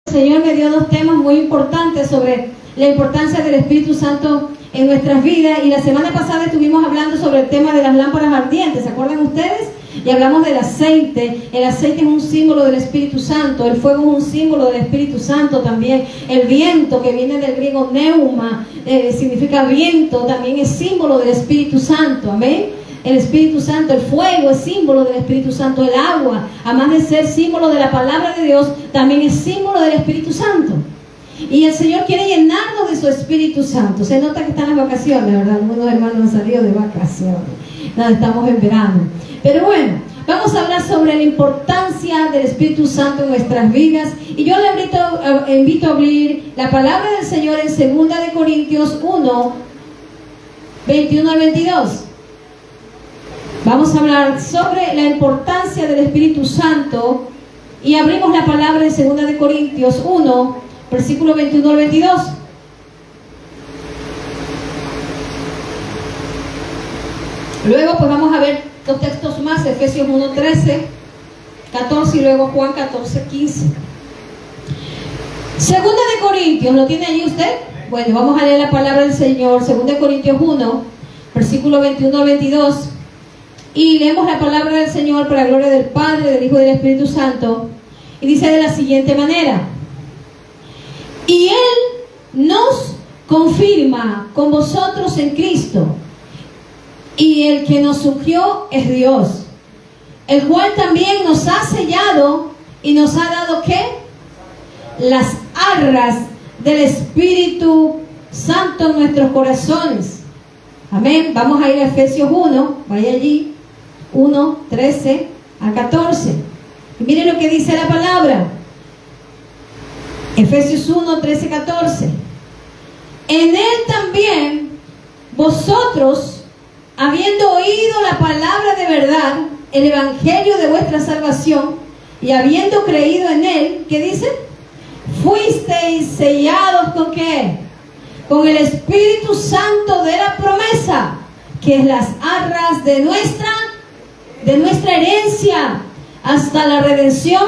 El Señor me dio dos temas muy importantes sobre la importancia del Espíritu Santo en nuestras vidas, y la semana pasada estuvimos hablando sobre el tema de las lámparas ardientes, ¿se acuerdan ustedes? Y hablamos del aceite. El aceite es un símbolo del Espíritu Santo, el fuego es un símbolo del Espíritu Santo también, el viento, que viene del griego neuma, significa viento, también es símbolo del Espíritu Santo, amén. El Espíritu Santo, el fuego es símbolo del Espíritu Santo, el agua, además de ser símbolo de la palabra de Dios, también es símbolo del Espíritu Santo. Y el Señor quiere llenarnos de su Espíritu Santo. Se nota que están las vacaciones, ¿verdad? Algunos hermanos han salido de vacaciones. No, estamos en verano. Pero bueno, vamos a hablar sobre la importancia del Espíritu Santo en nuestras vidas. Y yo le invito a abrir la palabra del Señor en 2 de Corintios 1, 21 al 22. Vamos a hablar sobre la importancia del Espíritu Santo. Y abrimos la palabra en 2 de Corintios 1, versículo 21 al 22. Luego pues vamos a ver dos textos más, Efesios 1, 13, 14 y luego Juan 14, 15. 2 de Corintios, ¿lo tiene allí usted? Bueno, vamos a leer la palabra del Señor, 2 de Corintios 1, versículo 21 al 22. Y leemos la palabra del Señor para la gloria del Padre, del Hijo y del Espíritu Santo. Y dice de la siguiente manera: y Él nos confirma con vosotros en Cristo, y el que nos ungió es Dios, el cual también nos ha sellado y nos ha dado ¿qué? Las arras del Espíritu Santo en nuestros corazones. Amén. Vamos a ir a Efesios 1, vaya allí, 1, 13 a 14. Y miren lo que dice la palabra. Efesios 1, 13, 14. En Él también vosotros, habiendo oído la palabra de verdad, el evangelio de vuestra salvación, y habiendo creído en Él, ¿qué dice? Fuisteis sellados ¿con qué? Con el Espíritu Santo de la promesa, que es las arras de nuestra herencia, hasta la redención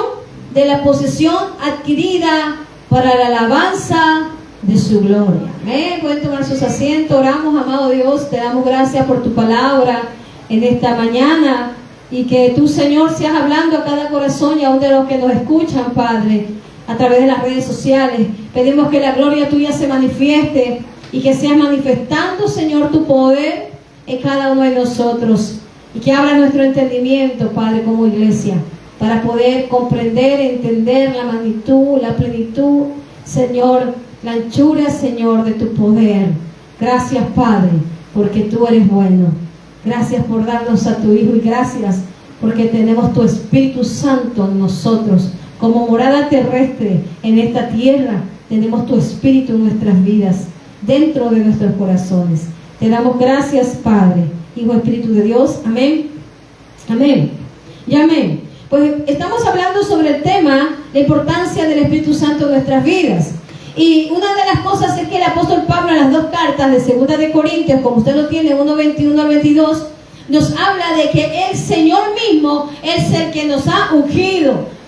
de la posesión adquirida para la alabanza de su gloria. Amén. Pueden tomar sus asientos. Oramos, amado Dios, te damos gracias por tu palabra en esta mañana, y que tú, Señor, seas hablando a cada corazón y aún de los que nos escuchan, Padre, a través de las redes sociales. Pedimos que la gloria tuya se manifieste y que seas manifestando, Señor, tu poder en cada uno de nosotros, y que abra nuestro entendimiento, Padre, como iglesia, para poder comprender, entender la magnitud, la plenitud, Señor, la anchura, Señor, de tu poder. Gracias, Padre, porque tú eres bueno. Gracias por darnos a tu Hijo, y gracias porque tenemos tu Espíritu Santo en nosotros. Como morada terrestre en esta tierra, tenemos tu Espíritu en nuestras vidas, dentro de nuestros corazones. Te damos gracias, Padre, Hijo, Espíritu de Dios. Amén. Amén. Y amén. Pues estamos hablando sobre el tema, la importancia del Espíritu Santo en nuestras vidas. Y una de las cosas es que el apóstol Pablo, en las dos cartas de 2 de Corintios, como usted lo tiene, 1, 21 al 22, nos habla de que el Señor mismo es el que nos ha ungido.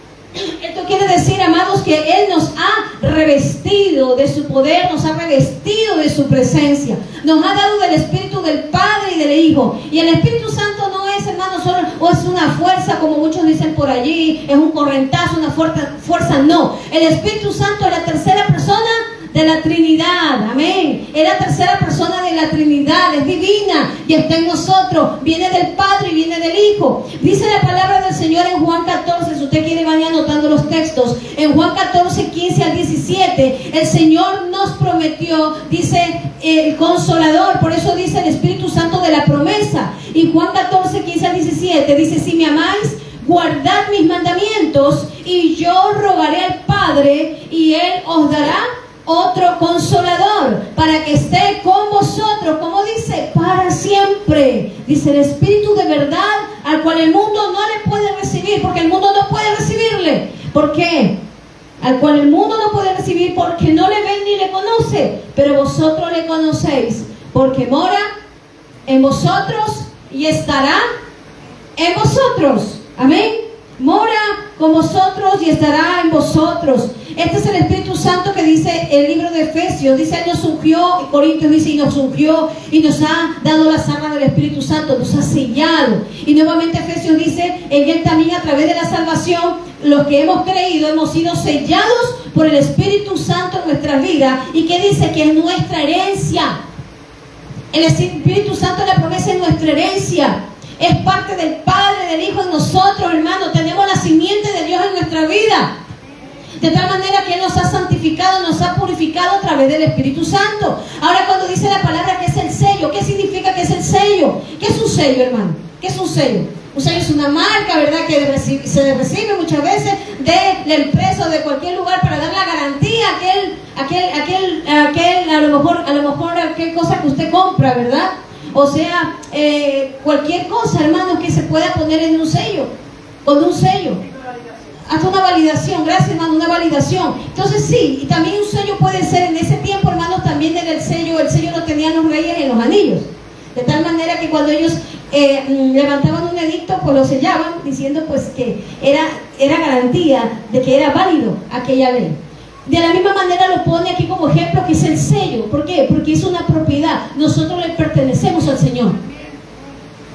Esto quiere decir, amados, que Él nos ha revestido de su poder, nos ha revestido de su presencia, nos ha dado del Espíritu del Padre y del Hijo. Y el Espíritu Santo no es, hermanos, solo o es una fuerza, como muchos dicen por allí, es un correntazo, una fuerza, no. El Espíritu Santo es la tercera persona de la Trinidad, amén. Es la tercera persona de la Trinidad, es divina y está en nosotros, viene del Padre y viene del Hijo. Dice la palabra del Señor en Juan 14, si usted quiere vaya anotando los textos, en Juan 14, 15 al 17, el Señor nos prometió, dice, el Consolador, por eso dice el Espíritu Santo de la promesa. Y Juan 14, 15 al 17 dice: si me amáis, guardad mis mandamientos, y yo rogaré al Padre, y Él os dará otro Consolador, para que esté con vosotros, como dice, para siempre. Dice: el Espíritu de verdad, al cual el mundo no le puede recibir, porque el mundo no puede recibirle. ¿Por qué? Al cual el mundo no puede recibir, porque no le ven ni le conoce, pero vosotros le conocéis, porque mora en vosotros y estará en vosotros. Amén. Mora con vosotros y estará en vosotros. Este es el Espíritu Santo que dice el libro de Efesios. Dice, Él nos ungió, Corintios dice, y nos ungió, y nos ha dado las armas del Espíritu Santo, nos ha sellado. Y nuevamente Efesios dice, en Él también a través de la salvación, los que hemos creído, hemos sido sellados por el Espíritu Santo en nuestras vidas. Y que dice que es nuestra herencia. El Espíritu Santo, la promesa, es nuestra herencia. Es parte del Padre, del Hijo en nosotros, hermano. Tenemos la simiente de Dios en nuestra vida. De tal manera que Él nos ha santificado, nos ha purificado a través del Espíritu Santo. Ahora, cuando dice la palabra que es el sello, ¿qué significa que es el sello? ¿Qué es un sello, hermano? ¿Qué es un sello? Un sello es una marca, ¿verdad?, que se recibe muchas veces de la empresa o de cualquier lugar para dar la garantía a lo mejor aquel cosa que usted compra, ¿verdad? O sea, cualquier cosa, hermano, que se pueda poner en un sello, con un sello. Hasta una validación, gracias, hermano, una validación. Entonces sí, y también un sello puede ser, en ese tiempo, hermanos, también era el sello lo tenían los reyes en los anillos. De tal manera que cuando ellos levantaban un edicto, pues lo sellaban, diciendo pues que era garantía de que era válido aquella ley. De la misma manera lo pone aquí como ejemplo, que es el sello. ¿Por qué? Porque es una propiedad. Nosotros le pertenecemos al Señor.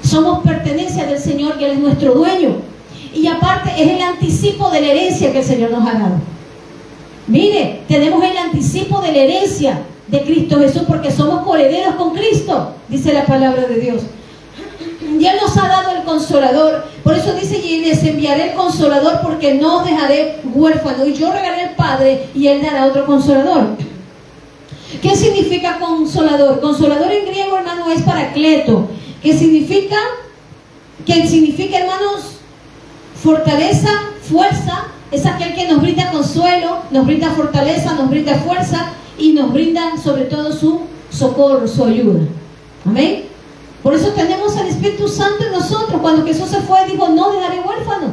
Somos pertenencia del Señor y Él es nuestro dueño. Y aparte es el anticipo de la herencia que el Señor nos ha dado. Mire, tenemos el anticipo de la herencia de Cristo Jesús, porque somos coherederos con Cristo, dice la palabra de Dios. Y Él nos ha dado el Consolador. Por eso dice, y les enviaré el Consolador, porque no os dejaré huérfano. Y yo regaré al Padre, y Él dará otro Consolador. ¿Qué significa Consolador? Consolador en griego, hermano, es paracleto, que significa, hermanos, fortaleza, fuerza. Es aquel que nos brinda consuelo, nos brinda fortaleza, nos brinda fuerza y nos brinda sobre todo su socorro, su ayuda. Amén. Por eso tenemos al Espíritu Santo en nosotros. Cuando Jesús se fue, dijo, no dejaré huérfano,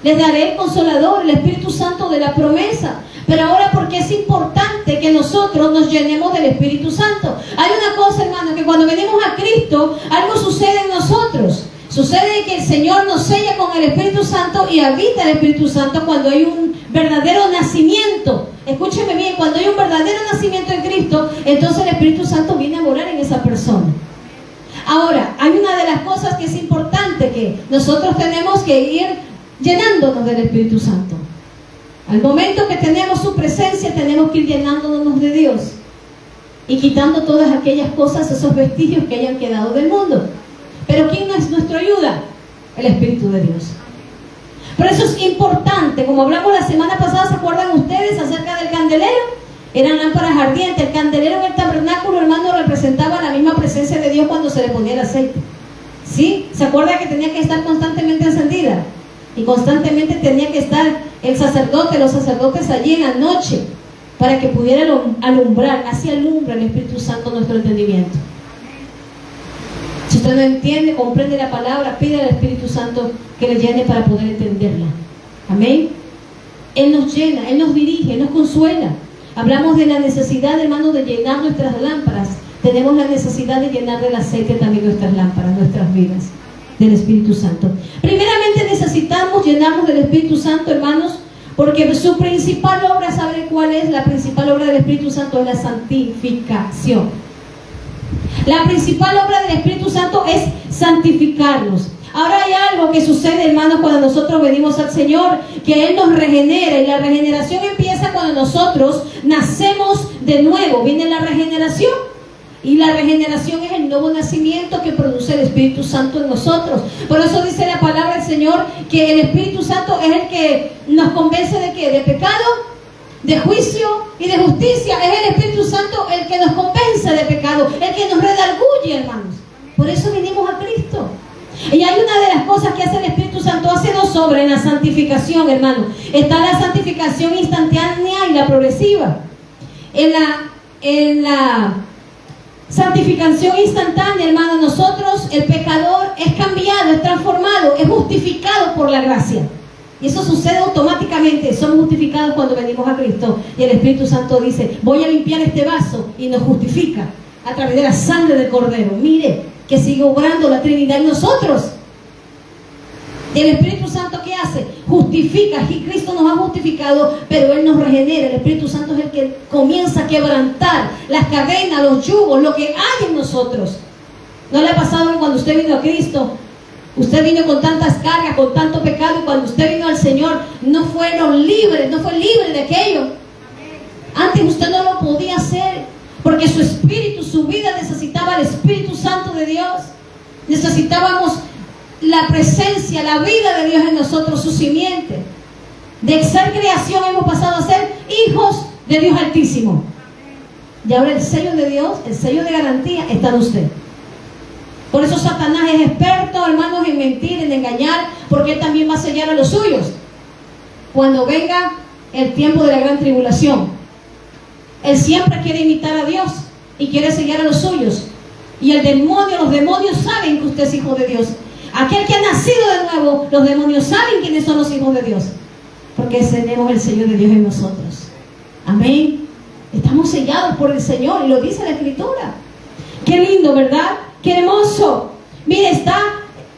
les daré el Consolador, el Espíritu Santo de la promesa. Pero ahora, porque es importante que nosotros nos llenemos del Espíritu Santo. Hay una cosa, hermano, que cuando venimos a Cristo, algo sucede en nosotros. Sucede que el Señor nos sella con el Espíritu Santo y habita el Espíritu Santo cuando hay un verdadero nacimiento. Escúcheme bien, cuando hay un verdadero nacimiento en Cristo, entonces el Espíritu Santo viene a morar en esa persona. Ahora, hay una de las cosas que es importante, que nosotros tenemos que ir llenándonos del Espíritu Santo. Al momento que tenemos su presencia, tenemos que ir llenándonos de Dios y quitando todas aquellas cosas, esos vestigios que hayan quedado del mundo. Pero ¿quién es nuestra ayuda? El Espíritu de Dios. Por eso es importante, como hablamos la semana pasada, ¿se acuerdan ustedes acerca del candelero? Eran lámparas ardientes. El candelero en el tabernáculo, hermano, representaba la misma presencia de Dios cuando se le ponía el aceite. ¿Sí? ¿Se acuerda que tenía que estar constantemente encendida? Y constantemente tenía que estar el sacerdote, los sacerdotes allí en la noche, para que pudiera alumbrar. Así alumbra el Espíritu Santo nuestro entendimiento. Si usted no entiende, comprende la palabra, pide al Espíritu Santo que le llene para poder entenderla. Amén. Él nos llena, Él nos dirige, Él nos consuela. Hablamos de la necesidad, hermano, de llenar nuestras lámparas. Tenemos la necesidad de llenar del aceite también nuestras lámparas, nuestras vidas, del Espíritu Santo. Primeramente necesitamos llenarnos del Espíritu Santo, hermanos, porque su principal obra, ¿sabe cuál es? La principal obra del Espíritu Santo es la santificación. La principal obra del Espíritu Santo es santificarnos. Ahora hay algo que sucede, hermanos, cuando nosotros venimos al Señor, que Él nos regenera, y la regeneración empieza cuando nosotros nacemos de nuevo. Viene la regeneración, y la regeneración es el nuevo nacimiento que produce el Espíritu Santo en nosotros. Por eso dice la palabra del Señor que el Espíritu Santo es el que nos convence ¿de qué? De pecado, de juicio y de justicia. Es el Espíritu Santo el que nos convence de pecado, el que nos redarguye, hermanos. Por eso vinimos a Cristo. Y hay una de las cosas que hace el Espíritu Santo, hace dos obras en la santificación, hermano. Está la santificación instantánea y la progresiva. En la santificación instantánea, hermano, nosotros, el pecador, es cambiado, es transformado, es justificado por la gracia. Y eso sucede automáticamente. Somos justificados cuando venimos a Cristo. Y el Espíritu Santo dice, voy a limpiar este vaso, y nos justifica a través de la sangre del Cordero. Mire que sigue obrando la Trinidad en nosotros. Y el Espíritu Santo, ¿qué hace? Justifica. Aquí Cristo nos ha justificado, pero Él nos regenera. El Espíritu Santo es el que comienza a quebrantar las cadenas, los yugos, lo que hay en nosotros. ¿No le ha pasado que cuando usted vino a Cristo, usted vino con tantas cargas, con tanto pecado, y cuando usted vino al Señor, no fue libre de aquello? Antes usted no lo podía hacer, porque su espíritu, su vida necesitaba el Espíritu Santo de Dios. Necesitábamos la presencia, la vida de Dios en nosotros, su simiente. De ser creación hemos pasado a ser hijos de Dios Altísimo. Y ahora el sello de Dios, el sello de garantía está en usted. Por eso Satanás es experto, hermanos, en mentir, en engañar, porque él también va a sellar a los suyos cuando venga el tiempo de la gran tribulación. Él siempre quiere imitar a Dios y quiere sellar a los suyos. Y los demonios saben que usted es hijo de Dios. Aquel que ha nacido de nuevo, los demonios saben quiénes son los hijos de Dios, porque tenemos el sello de Dios en nosotros. Amén. Estamos sellados por el Señor, y lo dice la Escritura. Qué lindo, ¿verdad? Qué hermoso. Mire, está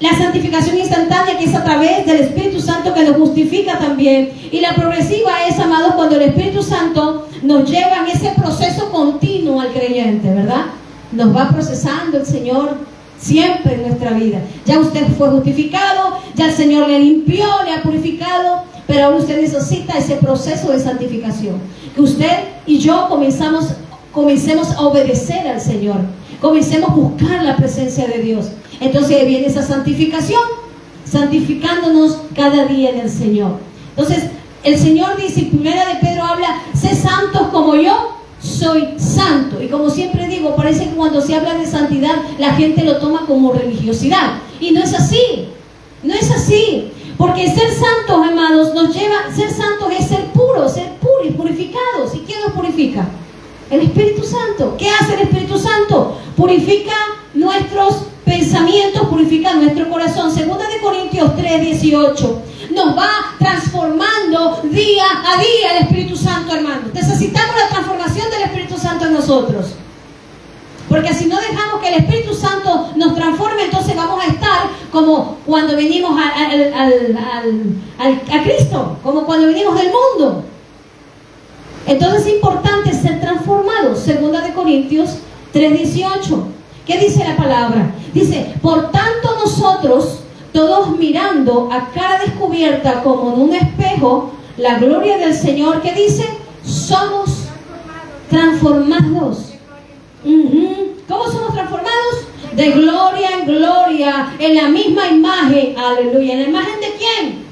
la santificación instantánea, que es a través del Espíritu Santo, que nos justifica también. Y la progresiva es, amados, cuando el Espíritu Santo nos lleva en ese proceso continuo al creyente, ¿verdad? Nos va procesando el Señor siempre en nuestra vida. Ya usted fue justificado, ya el Señor le limpió, le ha purificado, pero ahora usted necesita ese proceso de santificación. Que usted y yo comencemos a obedecer al Señor. Comencemos a buscar la presencia de Dios. Entonces viene esa santificación, santificándonos cada día en el Señor. Entonces el Señor dice, en primera de Pedro habla, sé santos como yo soy santo. Y como siempre digo, parece que cuando se habla de santidad, la gente lo toma como religiosidad. Y no es así. No es así. Porque ser santos, hermanos, ser santos es ser puros, purificados. ¿Y quién nos purifica? El Espíritu Santo. ¿Qué hace el Espíritu Santo? Purifica nuestros pensamientos, purifica nuestro corazón. Segunda de Corintios 3:18. Nos va transformando día a día el Espíritu Santo, hermanos. Necesitamos la transformación del Espíritu Santo en nosotros. Porque si no dejamos que el Espíritu Santo nos transforme, entonces vamos a estar como cuando venimos a Cristo, como cuando venimos del mundo. Entonces es importante ser transformados. Segunda de Corintios 3:18. ¿Qué dice la palabra? Dice, por tanto nosotros, todos mirando a cara descubierta como en un espejo la gloria del Señor, ¿qué dice? Somos transformados. ¿Cómo somos transformados? De gloria en gloria, en la misma imagen. Aleluya. ¿En la imagen de quién?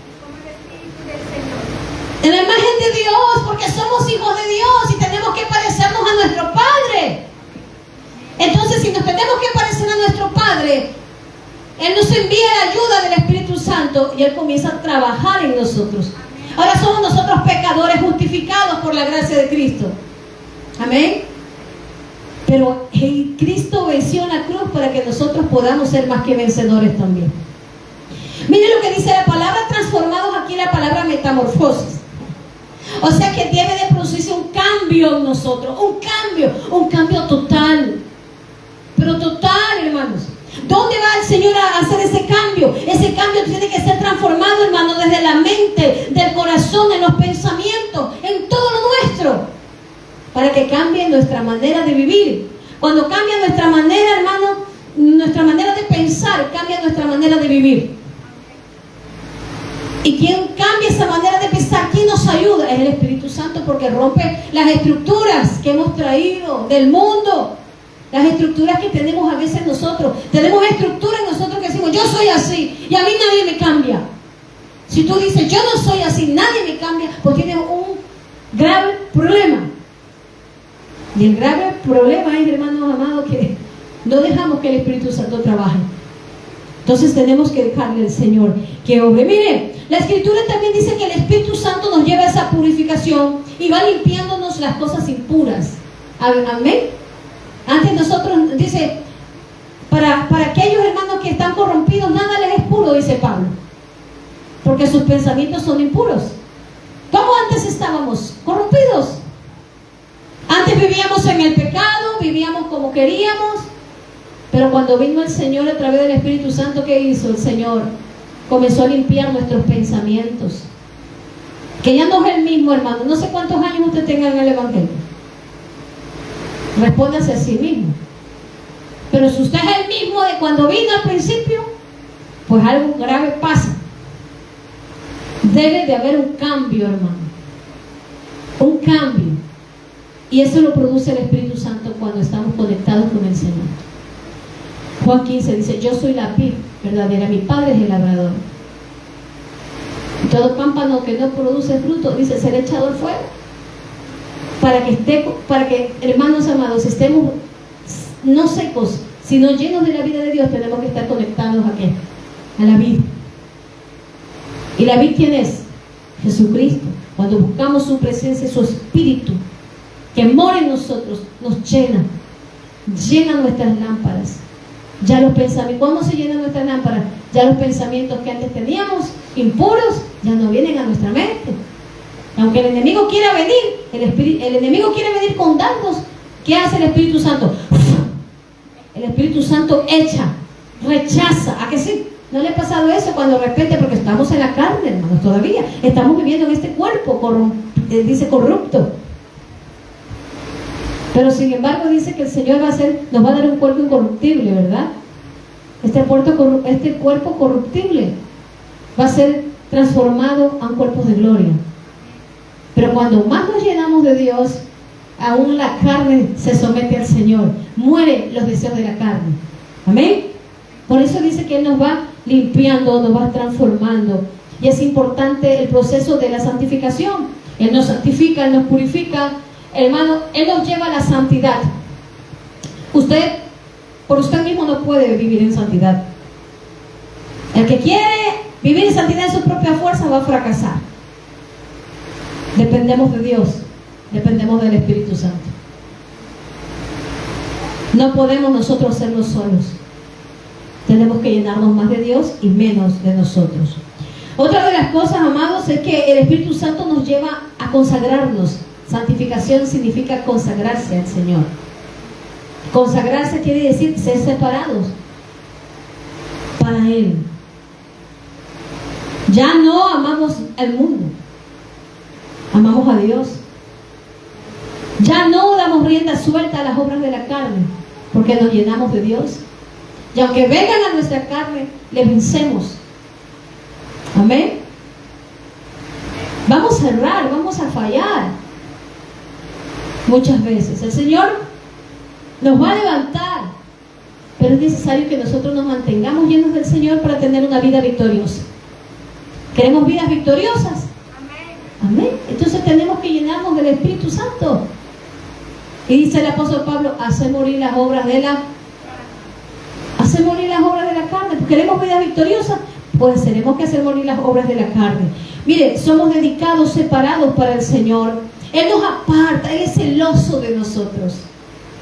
En la imagen de Dios, porque somos hijos de Dios y tenemos que parecernos a nuestro Padre. Entonces, si nos tenemos que parecer a nuestro Padre, Él nos envía la ayuda del Espíritu Santo y Él comienza a trabajar en nosotros. Ahora somos nosotros pecadores justificados por la gracia de Cristo. Amén. Pero Cristo venció en la cruz para que nosotros podamos ser más que vencedores también. Miren lo que dice la palabra transformados, aquí la palabra metamorfosis. O sea que debe de producirse un cambio en nosotros, un cambio total. Pero total, hermanos. ¿Dónde va el Señor a hacer ese cambio? Ese cambio tiene que ser transformado, hermano, desde la mente, del corazón, en los pensamientos, en todo lo nuestro, para que cambie nuestra manera de vivir. Cuando cambia nuestra manera, hermano, nuestra manera de pensar, cambia nuestra manera de vivir. ¿Y quién cambia esa manera de pensar? ¿Quién nos ayuda? Es el Espíritu Santo, porque rompe las estructuras que hemos traído del mundo. Las estructuras que tenemos a veces nosotros. Tenemos estructuras en nosotros que decimos, yo soy así y a mí nadie me cambia. Si tú dices, yo no soy así, nadie me cambia, pues tienes un grave problema. Y el grave problema es, hermanos amados, que no dejamos que el Espíritu Santo trabaje. Entonces tenemos que dejarle al Señor que obre. Mire, la Escritura también dice que el Espíritu Santo nos lleva a esa purificación y va limpiándonos las cosas impuras. Amén. Antes nosotros, dice, para aquellos hermanos que están corrompidos, nada les es puro, dice Pablo, porque sus pensamientos son impuros. ¿Cómo antes estábamos? Corrompidos. Antes vivíamos en el pecado, vivíamos como queríamos, pero cuando vino el Señor a través del Espíritu Santo, ¿qué hizo el Señor? comenzó a limpiar nuestros pensamientos. Que ya no es el mismo, hermano. No sé cuántos años usted tenga en el Evangelio. Respóndase a sí mismo. Pero si usted es el mismo de cuando vino al principio, pues algo grave pasa. Debe de haber un cambio, hermano. Un cambio. Y eso lo produce el Espíritu Santo cuando estamos conectados con el Señor. Juan 15 dice: yo soy la vid verdadera, mi Padre es el labrador. Todo pámpano que no produce fruto, dice, será echado al fuego. Para que, hermanos amados, estemos no secos, sino llenos de la vida de Dios, tenemos que estar conectados ¿a qué? A la vid. ¿Y la vid quién es? Jesucristo. Cuando buscamos su presencia, su Espíritu, que mora en nosotros, nos llena nuestras lámparas. Ya los pensamientos, ¿cómo se llenan nuestras lámparas? Ya los pensamientos que antes teníamos impuros, ya no vienen a nuestra mente. Aunque el enemigo quiera venir, el enemigo quiere venir con dardos, ¿qué hace el Espíritu Santo? El Espíritu Santo echa, rechaza. ¿A que sí? ¿No le ha pasado eso cuando de repente, porque estamos en la carne, hermanos, todavía estamos viviendo en este cuerpo dice corrupto? Pero sin embargo dice que el Señor nos va a dar un cuerpo incorruptible, ¿verdad? Este cuerpo corruptible va a ser transformado a un cuerpo de gloria. Pero cuando más nos llenamos de Dios, aún la carne se somete al Señor. Mueren los deseos de la carne. Amén. Por eso dice que Él nos va limpiando, nos va transformando. Y es importante el proceso de la santificación. Él nos santifica, Él nos purifica. Hermano, Él nos lleva a la santidad. Usted, por usted mismo no puede vivir en santidad. El que quiere vivir en santidad en su propia fuerza va a fracasar. Dependemos de Dios, dependemos del Espíritu Santo. No podemos nosotros hacerlo solos. Tenemos que llenarnos más de Dios y menos de nosotros. Otra de las cosas, amados, es que el Espíritu Santo nos lleva a consagrarnos. Santificación significa consagrarse al Señor. Consagrarse quiere decir ser separados para Él. Ya no amamos al mundo, amamos a Dios. Ya no damos rienda suelta a las obras de la carne, porque nos llenamos de Dios. Y aunque vengan a nuestra carne, le vencemos. Amén. Vamos a errar, vamos a fallar muchas veces. El Señor nos va a levantar, pero es necesario que nosotros nos mantengamos llenos del Señor para tener una vida victoriosa. ¿Queremos vidas victoriosas? Amén. Entonces tenemos que llenarnos del Espíritu Santo. Y dice el apóstol Pablo: hace morir las obras de la carne. ¿Queremos vidas victoriosas? Pues tenemos que hacer morir las obras de la carne. Mire, somos dedicados, separados para el Señor. Él nos aparta, Él es celoso de nosotros.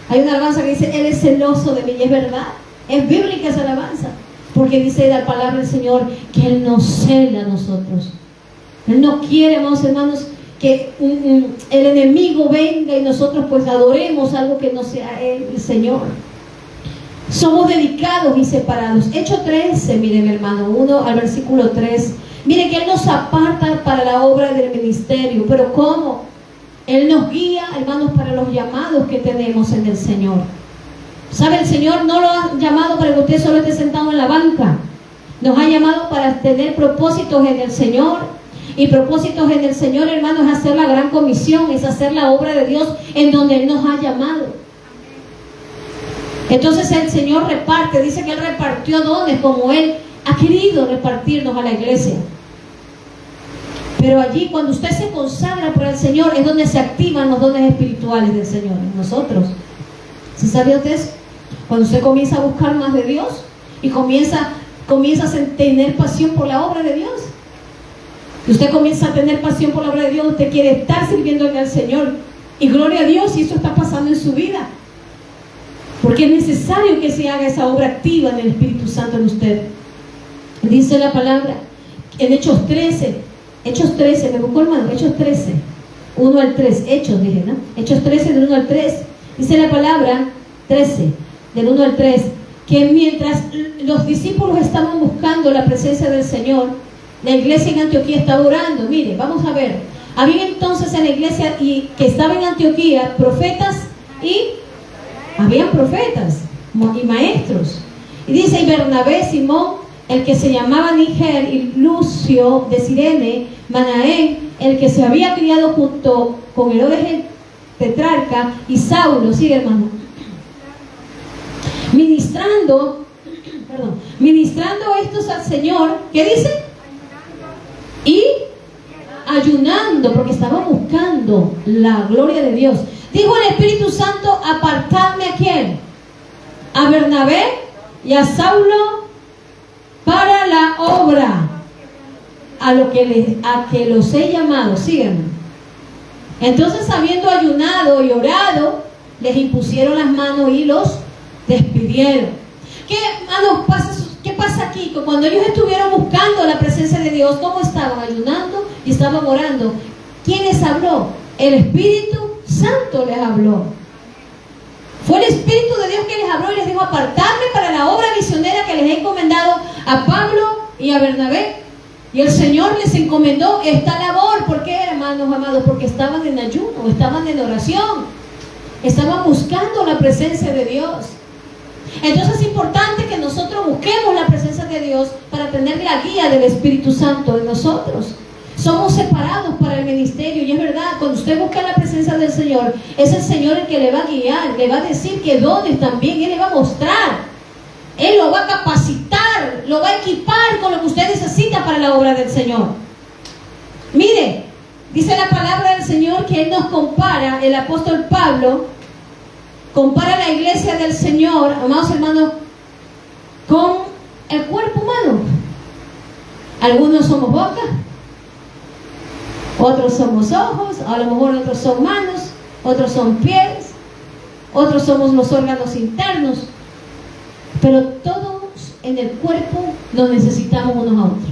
Hay una alabanza que dice: Él es celoso de mí, y es verdad, es bíblica esa alabanza, porque dice la palabra del Señor que Él nos cela a nosotros. Él no quiere, hermanos, que el enemigo venga y nosotros pues adoremos algo que no sea Él, el Señor. Somos dedicados y separados. Hechos 13, miren, hermano, 1 al versículo 3. Miren que Él nos aparta para la obra del ministerio. ¿Pero cómo? Él nos guía, hermanos, para los llamados que tenemos en el Señor. ¿Sabe? El Señor no lo ha llamado para que usted solo esté sentado en la banca. Nos ha llamado para tener propósitos en el Señor. Y propósitos en el Señor, hermanos, es hacer la gran comisión, es hacer la obra de Dios en donde Él nos ha llamado. Entonces el Señor reparte, dice que Él repartió dones como Él ha querido repartirnos a la iglesia. Pero allí, cuando usted se consagra por el Señor, es donde se activan los dones espirituales del Señor en nosotros. ¿Sí sabe usted eso? Cuando usted comienza a buscar más de Dios y comienza a tener pasión por la obra de Dios. Y usted comienza a tener pasión por la obra de Dios, usted quiere estar sirviéndole al Señor. Y gloria a Dios si eso está pasando en su vida. Porque es necesario que se haga esa obra activa en el Espíritu Santo en usted. Dice la palabra en Hechos 13, me buscó, hermano, Hechos 13, 1 al 3, Hechos dije, ¿no? Hechos 13 del 1 al 3, dice la palabra 13, del 1 al 3, que mientras los discípulos estaban buscando la presencia del Señor, la iglesia en Antioquía estaba orando. Mire, vamos a ver. Había entonces en la iglesia que estaba en Antioquía profetas y habían profetas y maestros. Y dice, y Bernabé, Simón, el que se llamaba Níger, y Lucio de Cirene, Manaén, el que se había criado junto con Herodes el tetrarca, y Saulo, sigue hermano, ministrando estos al Señor, ¿qué dice? Y ayunando, porque estaban buscando la gloria de Dios. Dijo el Espíritu Santo, apartadme ¿a quién? A Bernabé y a Saulo para la obra a que los he llamado. Síganme. Entonces, habiendo ayunado y orado, les impusieron las manos y los despidieron. ¿Qué pasa aquí? Cuando ellos estuvieron buscando la presencia de Dios, ¿cómo estaban? Ayunando y estaban orando. ¿Quién les habló? El Espíritu Santo les habló. Fue el Espíritu de Dios que les habló y les dijo, apartadme para la obra misionera que les he encomendado a Pablo y a Bernabé. Y el Señor les encomendó esta labor. ¿Por qué, hermanos amados? Porque estaban en ayuno, estaban en oración, estaban buscando la presencia de Dios. Entonces es importante que nosotros busquemos la presencia de Dios para tener la guía del Espíritu Santo en nosotros. Somos separados para el ministerio, y es verdad, cuando usted busca la presencia del Señor, es el Señor el que le va a guiar, le va a decir que dones también, Él le va a mostrar, Él lo va a capacitar, lo va a equipar con lo que usted necesita para la obra del Señor. Mire, dice la palabra del Señor que Él nos compara, el apóstol Pablo compara la iglesia del Señor, amados hermanos, con el cuerpo humano. Algunos somos boca, otros somos ojos, a lo mejor otros son manos, otros son pies, otros somos los órganos internos, pero todos en el cuerpo nos necesitamos unos a otros.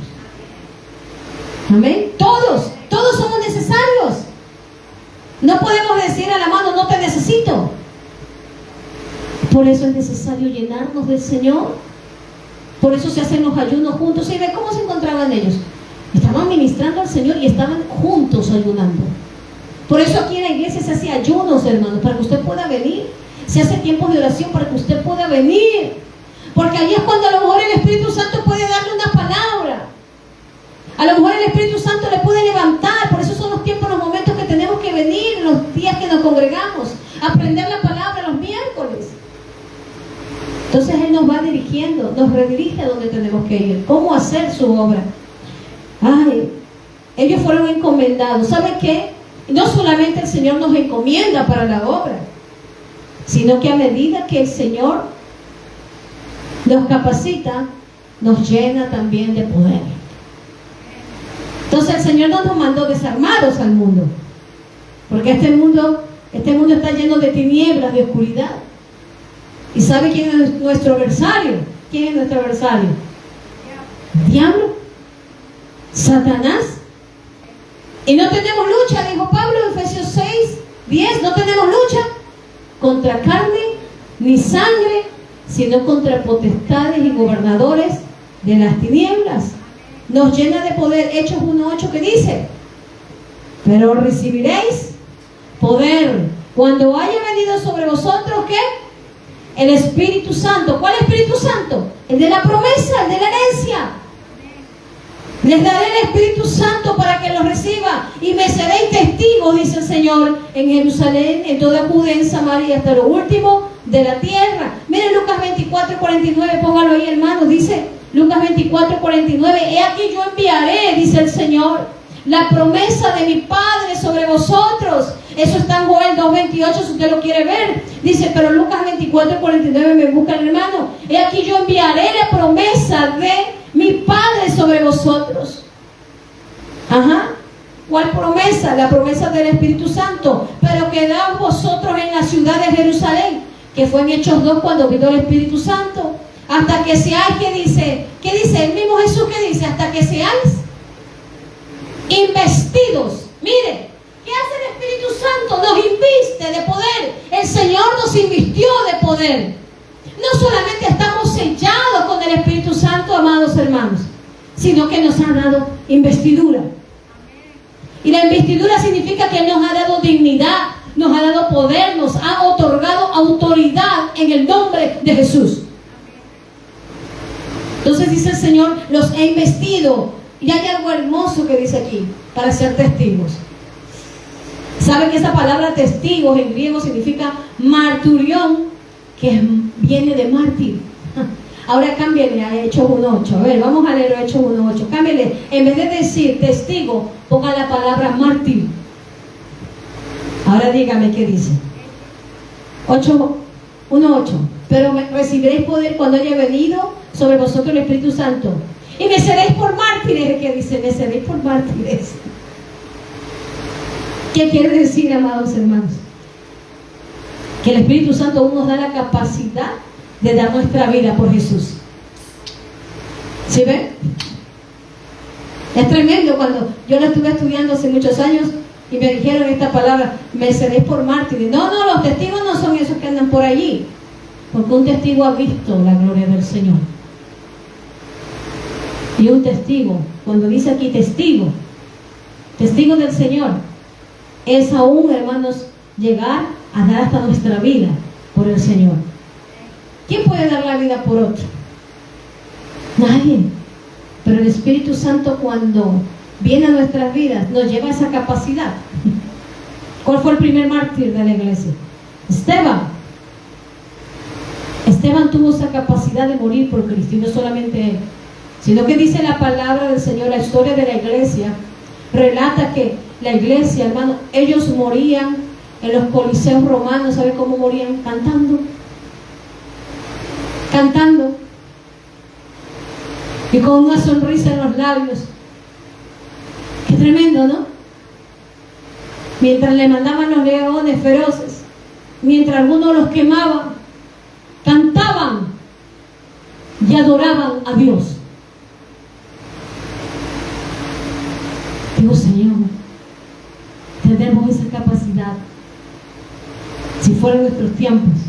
Amén. Todos somos necesarios. No podemos decir a la mano, no te necesito. Por eso es necesario llenarnos del Señor. Por eso se hacen los ayunos juntos. ¿Y ve cómo se encontraban ellos? Estaban ministrando al Señor y estaban juntos ayunando. Por eso aquí en la iglesia se hace ayunos, hermanos, para que usted pueda venir. Se hace tiempos de oración para que usted pueda venir. Porque ahí es cuando a lo mejor el Espíritu Santo puede darle una palabra. A lo mejor el Espíritu Santo le puede levantar. Por eso son los tiempos, los momentos que tenemos que venir, los días que nos congregamos, a aprender la palabra los miércoles. Entonces Él nos va dirigiendo, nos redirige a donde tenemos que ir, cómo hacer su obra. Ay, ellos fueron encomendados. ¿Sabe qué? No solamente el Señor nos encomienda para la obra, sino que a medida que el Señor nos capacita, nos llena también de poder. Entonces el Señor no nos mandó desarmados al mundo, porque este mundo está lleno de tinieblas, de oscuridad. ¿Y sabe quién es nuestro adversario? ¿Quién es nuestro adversario? Diablo, Satanás. Y no tenemos lucha, dijo Pablo en Efesios 6:10, no tenemos lucha contra carne ni sangre, sino contra potestades y gobernadores de las tinieblas. Nos llena de poder. Hechos 1:8 que dice, pero recibiréis poder cuando haya venido sobre vosotros, ¿qué? El Espíritu Santo. ¿Cuál Espíritu Santo? El de la promesa, el de la herencia. Les daré el Espíritu Santo para que los reciba, y me seréis testigos, dice el Señor, en Jerusalén, en toda Judea, en Samaria, hasta lo último de la tierra. Miren Lucas 24:49, póngalo ahí, hermanos. Dice Lucas 24:49, he aquí yo enviaré, dice el Señor, la promesa de mi Padre sobre vosotros. Eso está en Joel 2:28, si usted lo quiere ver. Dice, pero Lucas 24:49, me busca el hermano. He aquí yo enviaré la promesa de mi Padre sobre vosotros. Ajá. ¿Cuál promesa? La promesa del Espíritu Santo. Pero quedaos vosotros en la ciudad de Jerusalén, que fue en Hechos 2 cuando vino el Espíritu Santo. Hasta que seáis, ¿qué dice? ¿Qué dice? El mismo Jesús que dice, hasta que seáis investidos. Mire, ¿qué hace el Espíritu Santo? Nos inviste de poder. El Señor nos invistió de poder. No solamente estamos sellados con el Espíritu Santo, amados hermanos, sino que nos ha dado investidura. Y la investidura significa que nos ha dado dignidad, nos ha dado poder, nos ha otorgado autoridad en el nombre de Jesús. Entonces dice el Señor, los he investido. Y hay algo hermoso que dice aquí, para ser testigos. ¿Saben que esa palabra testigos en griego significa marturión, que viene de mártir? Ahora cámbienle a Hechos 1.8. A ver, vamos a leer Hechos 1.8. Cámbienle, en vez de decir testigo, ponga la palabra mártir. Ahora dígame qué dice. 1.8. Pero recibiréis poder cuando haya venido sobre vosotros el Espíritu Santo. Y me seréis por mártires. ¿Qué dice? Me seréis por mártires. ¿Qué quiere decir, amados hermanos? Que el Espíritu Santo aún nos da la capacidad de dar nuestra vida por Jesús. ¿Sí ven? Es tremendo cuando yo la estuve estudiando hace muchos años y me dijeron esta palabra, me seréis por mártires. No, los testigos no son esos que andan por allí, porque un testigo ha visto la gloria del Señor. Y un testigo, cuando dice aquí testigo del Señor, es aún, hermanos, llegar a dar hasta nuestra vida por el Señor. ¿Quién puede dar la vida por otro? Nadie. Pero el Espíritu Santo, cuando viene a nuestras vidas, nos lleva a esa capacidad. ¿Cuál fue el primer mártir de la iglesia? Esteban. Esteban tuvo esa capacidad de morir por Cristo, y no solamente él, sino que dice la palabra del Señor, la historia de la iglesia relata que la iglesia, hermano, ellos morían en los coliseos romanos. ¿Sabe cómo morían? Cantando y con una sonrisa en los labios. Qué tremendo, ¿no? Mientras le mandaban los leones feroces, mientras algunos los quemaban, cantaban y adoraban a Dios. Digo, Señor, tenemos esa capacidad, si fueran nuestros tiempos,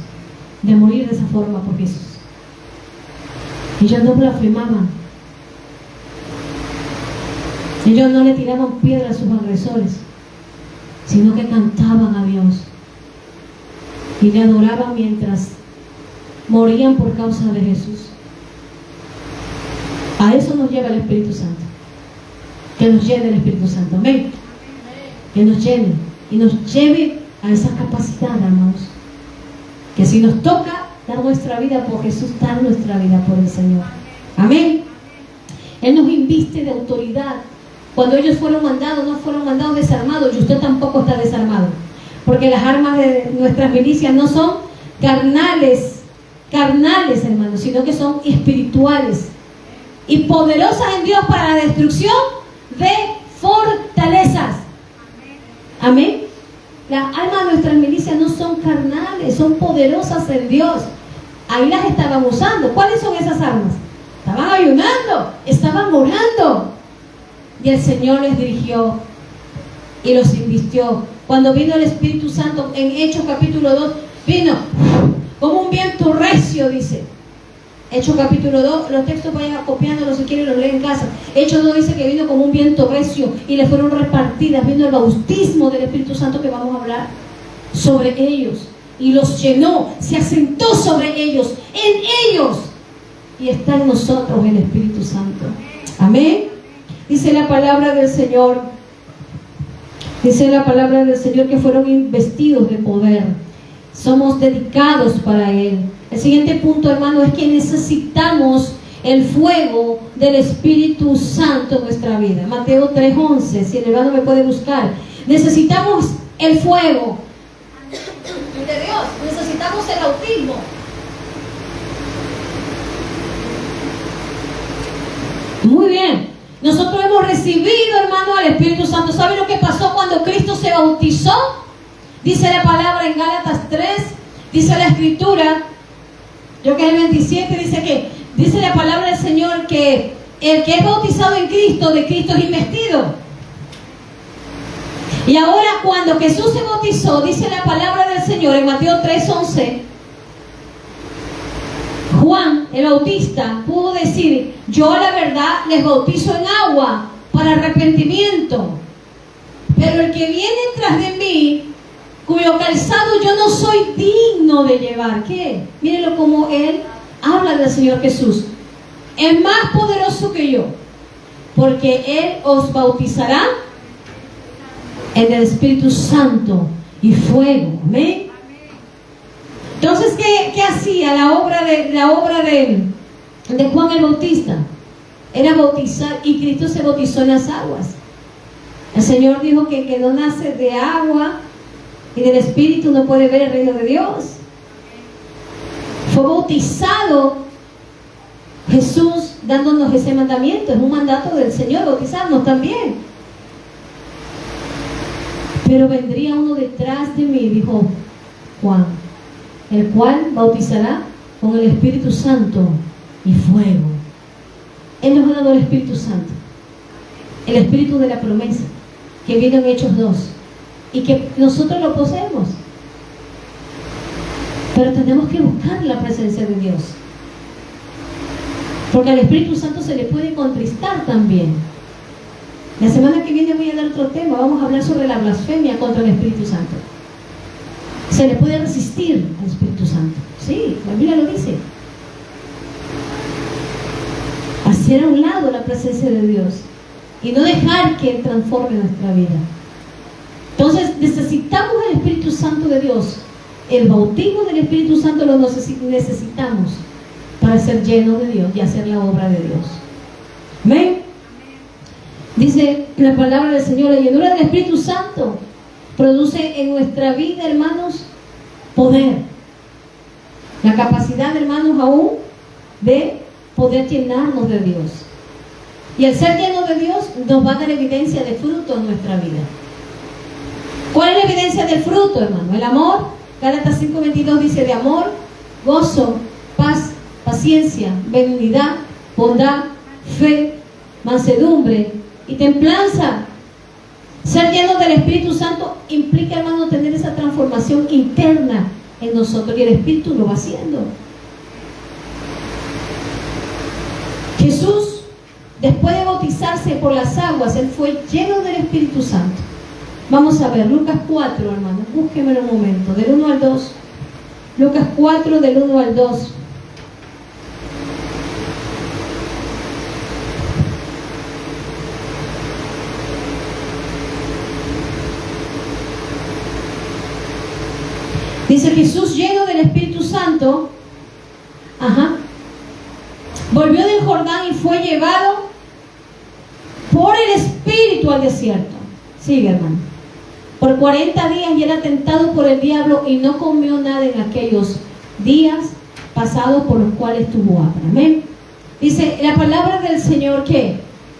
de morir de esa forma por Jesús. Ellos no blasfemaban, ellos no le tiraban piedras a sus agresores, sino que cantaban a Dios y le adoraban mientras morían por causa de Jesús. A eso nos lleva el Espíritu Santo. Que nos llene el Espíritu Santo, amén. Que nos llene y nos lleve a esa capacidad, hermanos. Que si nos toca dar nuestra vida por Jesús, dar nuestra vida por el Señor, amén. Él nos inviste de autoridad. Cuando ellos fueron mandados, no fueron mandados desarmados, y usted tampoco está desarmado, porque las armas de nuestras milicias no son carnales, hermanos, sino que son espirituales y poderosas en Dios para la destrucción de fortalezas. Amén. Las armas de nuestras milicias no son carnales, son poderosas en Dios. Ahí las estaban usando. ¿Cuáles son esas armas? Estaban ayunando, estaban orando, y el Señor les dirigió y los invistió. Cuando vino el Espíritu Santo en Hechos capítulo 2, vino como un viento recio, dice. Hechos capítulo 2, los textos vayan copiándolos si quieren, los leen en casa. Hechos 2 dice que vino como un viento recio y le fueron repartidas. Vino el bautismo del Espíritu Santo, que vamos a hablar sobre ellos, y los llenó, se asentó sobre ellos, en ellos, y está en nosotros el Espíritu Santo. Amén. Dice la palabra del Señor, que fueron investidos de poder. Somos dedicados para Él. El siguiente punto, hermano, es que necesitamos el fuego del Espíritu Santo en nuestra vida. Mateo 3:11, si el hermano me puede buscar. Necesitamos el fuego de Dios, necesitamos el bautismo. Muy bien, nosotros hemos recibido, hermano, al Espíritu Santo. ¿Sabe lo que pasó cuando Cristo se bautizó? Dice la palabra en Gálatas 3, dice la Escritura, yo que es el 27, dice la palabra del Señor que el que es bautizado en Cristo, de Cristo es investido. Y ahora cuando Jesús se bautizó, dice la palabra del Señor en Mateo 3:11, Juan el Bautista pudo decir: yo la verdad les bautizo en agua para arrepentimiento, pero el que viene tras de mí, cuyo calzado yo no soy digno de llevar. ¿Qué? Mírenlo como él habla del Señor Jesús. Es más poderoso que yo, porque él os bautizará en el Espíritu Santo y fuego. Amén. Entonces, ¿qué hacía la obra de Juan el Bautista? Era bautizar, y Cristo se bautizó en las aguas. El Señor dijo que el que no nace de agua y del Espíritu no puede ver el reino de Dios. Fue bautizado Jesús dándonos ese mandamiento. Es un mandato del Señor bautizarnos también. Pero vendría uno detrás de mí, dijo Juan, el cual bautizará con el Espíritu Santo y fuego. Él nos ha dado el Espíritu Santo, el Espíritu de la promesa, que viene en Hechos 2, y que nosotros lo poseemos. Pero tenemos que buscar la presencia de Dios, porque al Espíritu Santo se le puede contristar también. La semana que viene voy a dar otro tema. Vamos a hablar sobre la blasfemia contra el Espíritu Santo. Se le puede resistir al Espíritu Santo. Sí, la Biblia lo dice. Hacer a un lado la presencia de Dios y no dejar que Él transforme nuestra vida. Entonces necesitamos el Espíritu Santo de Dios. El bautismo del Espíritu Santo lo necesitamos para ser llenos de Dios y hacer la obra de Dios. Amén. Dice la palabra del Señor: la llenura del Espíritu Santo produce en nuestra vida, hermanos, poder. La capacidad, hermanos, aún de poder llenarnos de Dios. Y el ser lleno de Dios nos va a dar evidencia de fruto en nuestra vida. ¿Cuál es la evidencia del fruto, hermano? El amor. Gálatas 5:22 dice: de amor, gozo, paz, paciencia, benignidad, bondad, fe, mansedumbre y templanza. Ser lleno del Espíritu Santo implica, hermano, tener esa transformación interna en nosotros, y el Espíritu lo va haciendo. Jesús, después de bautizarse por las aguas, Él fue lleno del Espíritu Santo. Vamos a ver Lucas 4, hermano, búsquenmelo un momento, del 1 al 2. Lucas 4, del 1 al 2. Dice: Jesús, lleno del Espíritu Santo, volvió del Jordán y fue llevado por el Espíritu al desierto. Sigue, hermano. Por 40 días y era tentado por el diablo, y no comió nada en aquellos días pasados por los cuales tuvo hambre. Amén. Dice la palabra del Señor que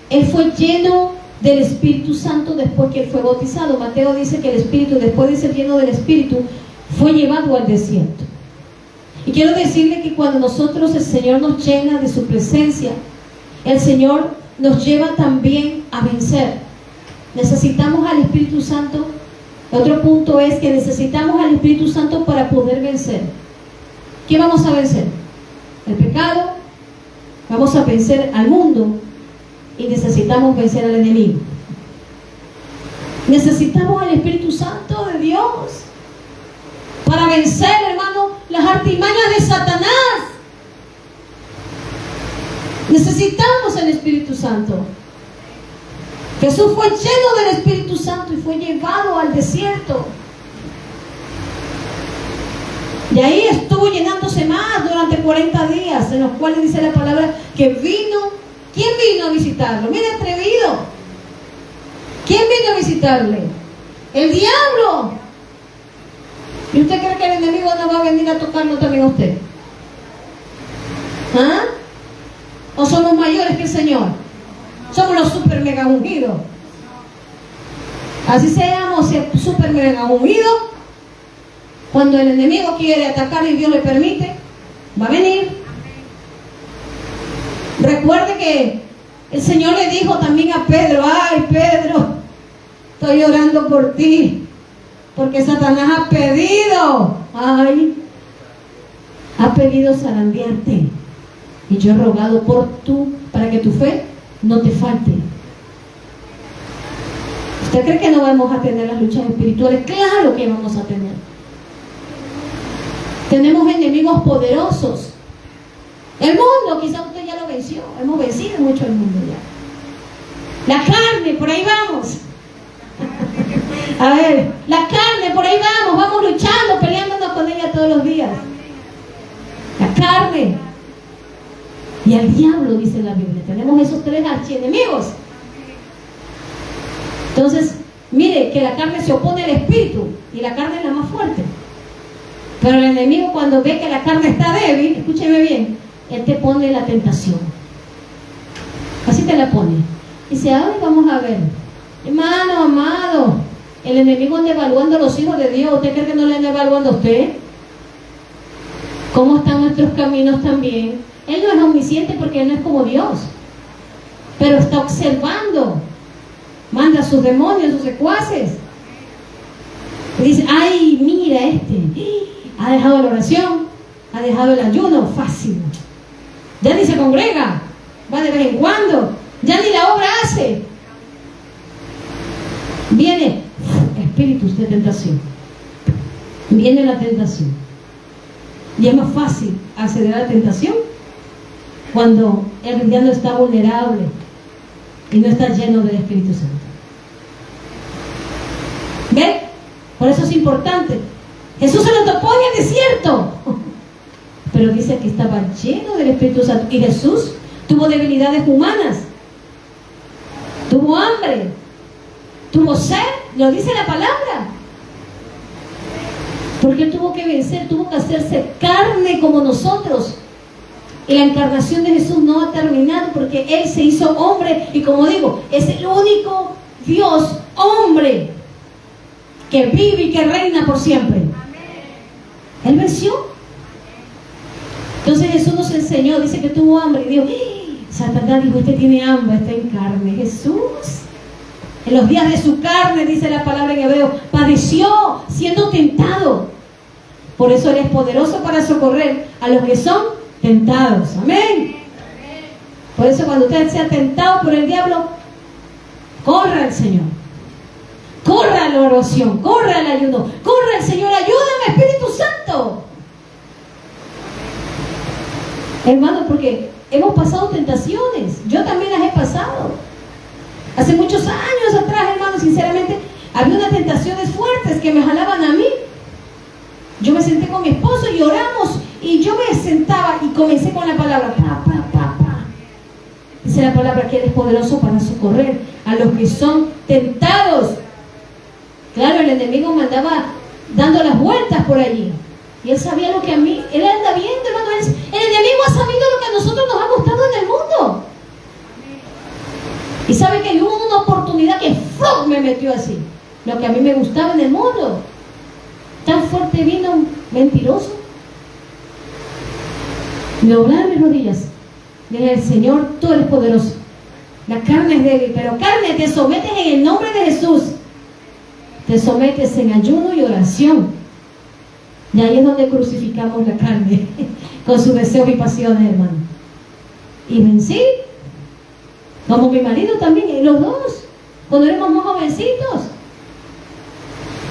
Él fue lleno del Espíritu Santo después que Él fue bautizado. Mateo dice que el Espíritu, después de ser lleno del Espíritu, fue llevado al desierto. Y quiero decirle que cuando nosotros, el Señor nos llena de su presencia, el Señor nos lleva también a vencer. Necesitamos al Espíritu Santo. Otro punto es que necesitamos al Espíritu Santo para poder vencer. ¿Qué vamos a vencer? El pecado. Vamos a vencer al mundo, y necesitamos vencer al enemigo. Necesitamos al Espíritu Santo de Dios para vencer, hermano, las artimañas de Satanás. Necesitamos el Espíritu Santo. Jesús fue lleno del Espíritu Santo y fue llevado al desierto. Y ahí estuvo llenándose más durante 40 días, en los cuales dice la palabra que vino. ¿Quién vino a visitarlo? Mire, atrevido. ¿Quién vino a visitarle? El diablo. ¿Y usted cree que el enemigo no va a venir a tocarlo también a usted? ¿Ah? ¿O somos mayores que el Señor? Somos los super mega ungidos. Así seamos super mega ungidos. Cuando el enemigo quiere atacar y Dios le permite, va a venir. Recuerde que el Señor le dijo también a Pedro: ay, Pedro, estoy orando por ti, porque Satanás ha pedido, ha pedido zarandearte. Y yo he rogado para que tu fe no te falte. ¿Usted cree que no vamos a tener las luchas espirituales? Claro que vamos a tener. Tenemos enemigos poderosos. El mundo, quizá usted ya lo venció. Hemos vencido mucho el mundo ya. La carne, por ahí vamos. A ver, la carne, por ahí vamos luchando, peleándonos con ella todos los días. La carne y el diablo, dice la Biblia. Tenemos esos tres archienemigos. Entonces, mire que la carne se opone al espíritu y la carne es la más fuerte. Pero el enemigo, cuando ve que la carne está débil, escúcheme bien, él te pone la tentación. Así te la pone. Dice, ay, vamos a ver. Hermano, amado, el enemigo anda evaluando a los hijos de Dios. ¿Usted cree que no le anda evaluando a usted? ¿Cómo están nuestros caminos también? Él no es omnisciente porque él no es como Dios. Pero está observando. Manda a sus demonios, a sus secuaces. Y dice, ay, mira ha dejado la oración, ha dejado el ayuno, fácil. Ya ni se congrega, va de vez en cuando, ya ni la obra hace. Viene espíritus de tentación. Viene la tentación. Y es más fácil acceder a la tentación cuando el cristiano está vulnerable y no está lleno del Espíritu Santo. ¿Ven? Por eso es importante. Jesús se lo topó en el desierto, pero dice que estaba lleno del Espíritu Santo. Y Jesús tuvo debilidades humanas, tuvo hambre, tuvo sed, lo dice la palabra. Porque él tuvo que vencer, tuvo que hacerse carne como nosotros. Y la encarnación de Jesús no ha terminado porque él se hizo hombre. Y como digo, es el único Dios hombre que vive y que reina por siempre. Él venció. Entonces Jesús nos enseñó, dice que tuvo hambre. Y dijo, Satanás dijo, usted tiene hambre, está en carne. Jesús, en los días de su carne, dice la palabra en hebreo, padeció siendo tentado. Por eso Él es poderoso para socorrer a los que son tentados. Amén. Por eso cuando usted sea tentado por el diablo, corra al Señor. Corra a la oración, corra al ayuno, corra al Señor, ayúdame Espíritu Santo. Hermano, porque hemos pasado tentaciones, yo también las he pasado. Hace muchos años atrás, hermano, sinceramente, había unas tentaciones fuertes que me jalaban a mí. Yo me senté con mi esposo y oramos, y yo me sentaba y comencé con la palabra, Dice la palabra que Él es poderoso para socorrer a los que son tentados. Claro, el enemigo me andaba dando las vueltas por allí. Y él sabía lo que a mí, él anda viendo, hermano. El enemigo ha sabido lo que a nosotros nos ha gustado en el mundo. Y sabe que hubo una oportunidad que ¡frum! Me metió así. Lo que a mí me gustaba en el mundo. Tan fuerte vino un mentiroso. Doblar mis rodillas. Dile al Señor, tú eres poderoso. La carne es débil, pero carne, te sometes en el nombre de Jesús. Te sometes en ayuno y oración. Y ahí es donde crucificamos la carne con sus deseos y pasiones, hermano. Y vencí, como mi marido también, y los dos, cuando éramos más jovencitos.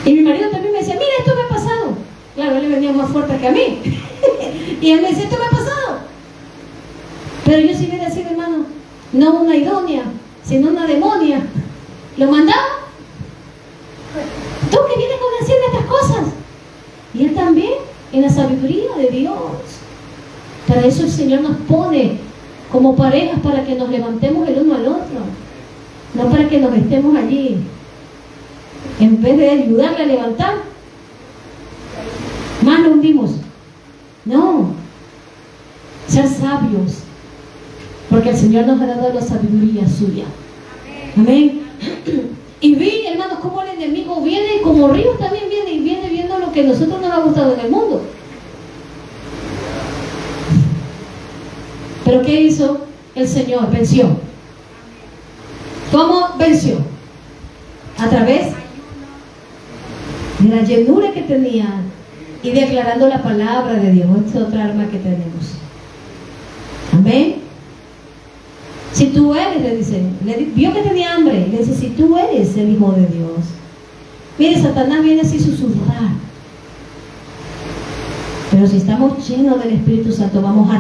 Y mi marido también me decía, mira, esto me ha pasado. Claro, él venía más fuerte que a mí. Y él me decía, esto me ha pasado. Pero yo sí hubiera sido, hermano, no una idónea, sino una demonia. Lo mandaba. Tú que vienes con decirme estas cosas. Y Él también, en la sabiduría de Dios. Para eso el Señor nos pone como parejas, para que nos levantemos el uno al otro. No para que nos estemos allí, en vez de ayudarle a levantar, más lo hundimos. No, ser sabios, porque el Señor nos ha dado la sabiduría suya. Amén. Y vi, hermanos, cómo el enemigo viene, como ríos también viene, y viene viendo lo que a nosotros nos ha gustado en el mundo. Pero ¿qué hizo el Señor? Venció. ¿Cómo venció? A través de la llenura que tenía y declarando la palabra de Dios. Esta es otra arma que tenemos. Amén. Si tú eres, le dice, vio que tenía hambre, le dice, si tú eres el Hijo de Dios. Mire, Satanás viene así a susurrar. Pero si estamos llenos del Espíritu Santo, vamos a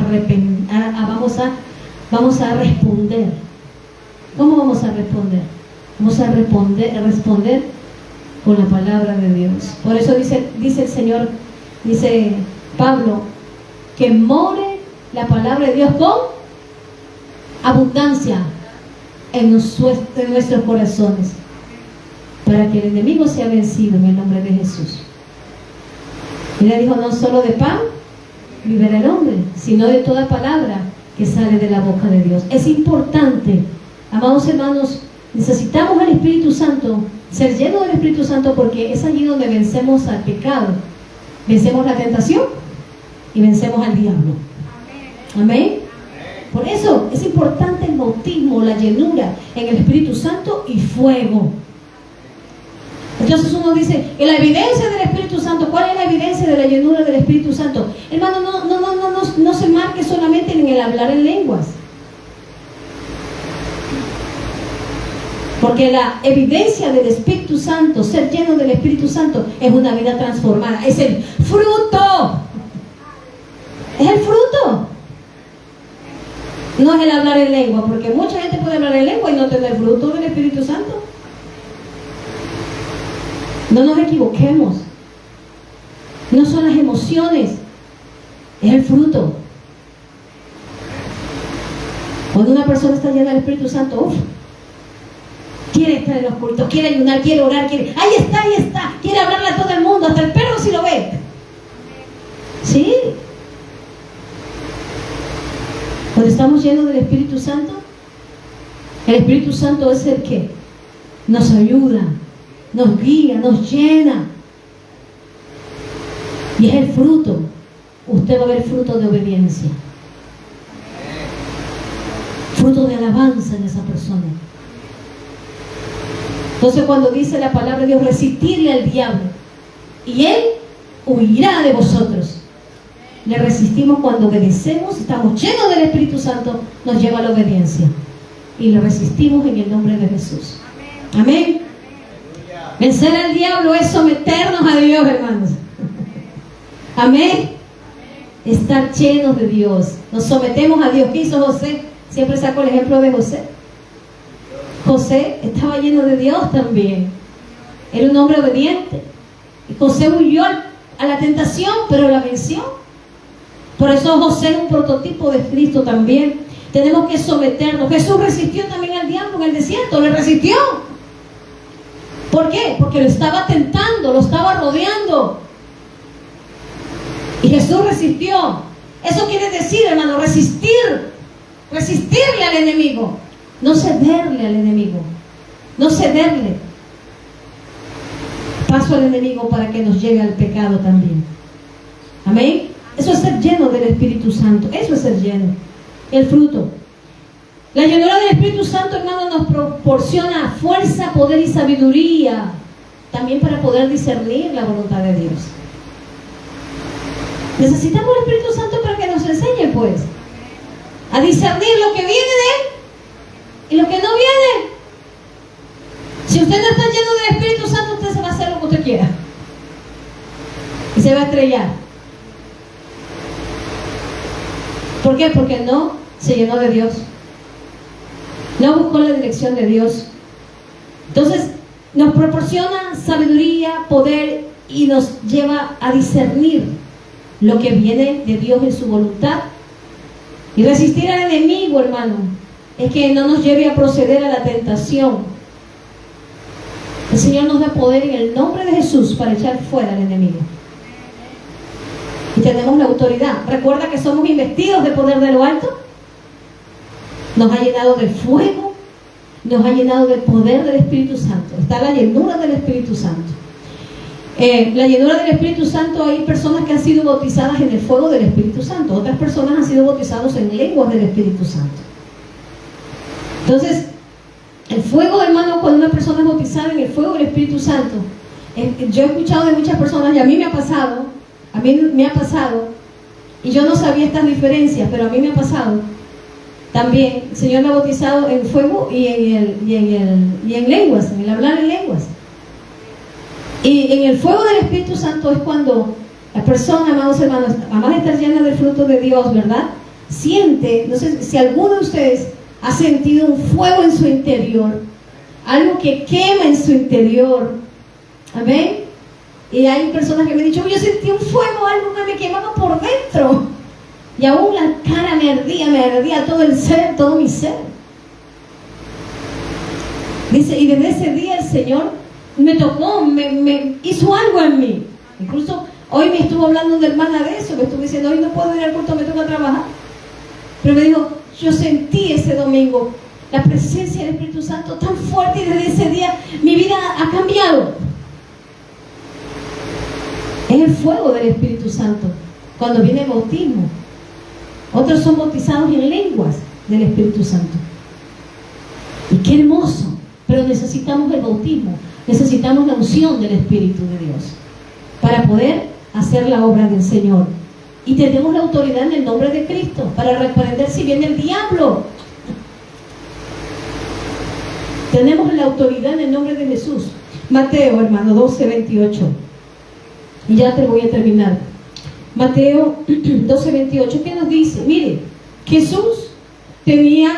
responder. ¿Cómo vamos a responder? Vamos a responder con la palabra de Dios. Por eso dice el Señor, dice Pablo, que more la palabra de Dios con abundancia en nuestros corazones, para que el enemigo sea vencido en el nombre de Jesús. Y le dijo, no solo de pan vivirá el hombre, sino de toda palabra que sale de la boca de Dios. Es importante, amados hermanos, necesitamos el Espíritu Santo, ser llenos del Espíritu Santo, porque es allí donde vencemos al pecado, vencemos la tentación y vencemos al diablo. Amén. Por eso es importante el bautismo, la llenura en el Espíritu Santo y fuego. Entonces uno dice, ¿y la evidencia del Espíritu Santo? ¿Cuál es la evidencia de la llenura del Espíritu Santo? Hermano, no se marque solamente en el hablar en lenguas. Porque la evidencia del Espíritu Santo, ser lleno del Espíritu Santo, es una vida transformada. Es el fruto. Es el fruto. No es el hablar en lengua, porque mucha gente puede hablar en lengua y no tener fruto del Espíritu Santo. No nos equivoquemos. No son las emociones, es el fruto. Cuando una persona está llena del Espíritu Santo, quiere estar en los cultos, quiere ayunar, quiere orar, ahí está, quiere hablarle a todo el mundo, hasta el perro si lo ve. Sí. Cuando estamos llenos del Espíritu Santo, el Espíritu Santo es el que nos ayuda, nos guía, nos llena. Y es el fruto. Usted va a ver fruto de obediencia, fruto de alabanza en esa persona. Entonces cuando dice la palabra de Dios, resistirle al diablo y él huirá de vosotros. Le resistimos cuando obedecemos, estamos llenos del Espíritu Santo, nos lleva a la obediencia. Y le resistimos en el nombre de Jesús. Amén. Vencer al diablo es someternos a Dios, hermanos. Amén. Estar llenos de Dios. Nos sometemos a Dios. ¿Qué hizo José? Siempre saco el ejemplo de José. José estaba lleno de Dios también. Era un hombre obediente. Y José huyó a la tentación, pero la venció. Por eso José es un prototipo de Cristo también. Tenemos que someternos. Jesús resistió también al diablo en el desierto. Le resistió. ¿Por qué? Porque lo estaba tentando, lo estaba rodeando. Y Jesús resistió. Eso quiere decir, hermano, resistirle al enemigo. No cederle al enemigo. No cederle paso al enemigo para que nos lleve al pecado también. Amén. Eso es ser lleno del Espíritu Santo. Eso es ser lleno. El fruto. La llenura del Espíritu Santo, hermano, nos proporciona fuerza, poder y sabiduría. También para poder discernir la voluntad de Dios. Necesitamos el Espíritu Santo para que nos enseñe, pues, a discernir lo que viene de Él y lo que no viene. Si usted no está lleno del Espíritu Santo, usted se va a hacer lo que usted quiera. Y se va a estrellar. ¿Por qué? Porque no se llenó de Dios. No buscó la dirección de Dios. Entonces, nos proporciona sabiduría, poder y nos lleva a discernir lo que viene de Dios en su voluntad. Y resistir al enemigo, hermano, es que no nos lleve a proceder a la tentación. El Señor nos da poder en el nombre de Jesús para echar fuera al enemigo. Y tenemos la autoridad. Recuerda que somos investidos de poder de lo alto. Nos ha llenado de fuego, nos ha llenado del poder del Espíritu Santo. Está la llenura del Espíritu Santo. La llenura del Espíritu Santo, hay personas que han sido bautizadas en el fuego del Espíritu Santo. Otras personas han sido bautizadas en lenguas del Espíritu Santo. Entonces, el fuego, hermano, cuando una persona es bautizada en el fuego del Espíritu Santo, yo he escuchado de muchas personas, y a mí me ha pasado, A mí me ha pasado, y yo no sabía estas diferencias, pero a mí me ha pasado también. El Señor me ha bautizado en fuego y en lenguas, en el hablar en lenguas. Y en el fuego del Espíritu Santo es cuando la persona, amados hermanos, además de estar llena del fruto de Dios, ¿verdad?, siente, no sé si alguno de ustedes ha sentido un fuego en su interior, algo que quema en su interior. Amén. Y hay personas que me han dicho, yo sentí un fuego, algo que me quemaba por dentro, y aún la cara me ardía todo el ser, todo mi ser. Dice, y desde ese día el Señor me tocó, me hizo algo en mí. Incluso hoy me estuvo hablando una hermana de eso, me estuvo diciendo, hoy no puedo ir al culto, me toca trabajar. Pero me dijo, yo sentí ese domingo la presencia del Espíritu Santo tan fuerte, y desde ese día mi vida ha cambiado. Es el fuego del Espíritu Santo cuando viene el bautismo. Otros son bautizados en lenguas del Espíritu Santo. Y qué hermoso. Pero necesitamos el bautismo, necesitamos la unción del Espíritu de Dios para poder hacer la obra del Señor. Y tenemos la autoridad en el nombre de Cristo para reprender si viene el diablo. Tenemos la autoridad en el nombre de Jesús. Mateo, hermano, 12:28. Y ya te voy a terminar. Mateo 12:28, ¿qué nos dice? Mire, Jesús tenía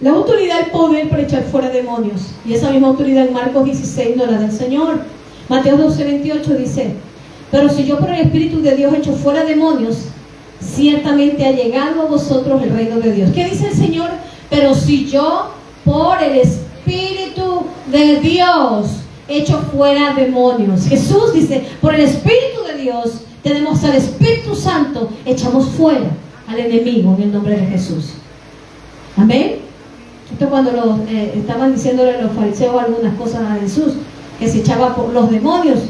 la autoridad, el poder para echar fuera demonios. Y esa misma autoridad en Marcos 16 no la del Señor. Mateo 12:28 dice, pero si yo por el Espíritu de Dios echo fuera demonios, ciertamente ha llegado a vosotros el reino de Dios. ¿Qué dice el Señor? Pero si yo por el Espíritu de Dios echo fuera demonios. Jesús dice, por el Espíritu de Dios tenemos al Espíritu Santo, echamos fuera al enemigo en el nombre de Jesús. Amén. Esto cuando estaban diciéndole a los fariseos algunas cosas a Jesús, que se echaba por los demonios,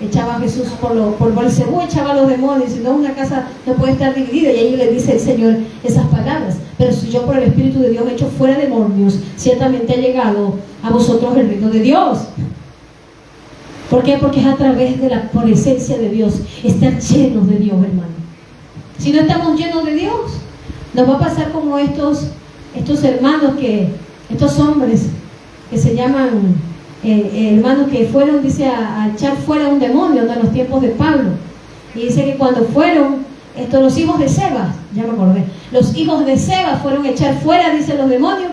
echaba a Jesús por Belcebú, echaba a los demonios, y no, una casa no puede estar dividida. Y ahí le dice el Señor esas palabras, pero si yo por el Espíritu de Dios echo fuera demonios, ciertamente ha llegado a vosotros el reino de Dios. ¿Por qué? Porque es a través de la presencia de Dios, estar llenos de Dios, hermano. Si no estamos llenos de Dios, nos va a pasar como estos hermanos, estos hombres que se llaman hermanos, que fueron, dice, a echar fuera un demonio en los tiempos de Pablo. Y dice que cuando fueron, los hijos de Sebas, ya me acordé, los hijos de Sebas fueron a echar fuera, dice, los demonios.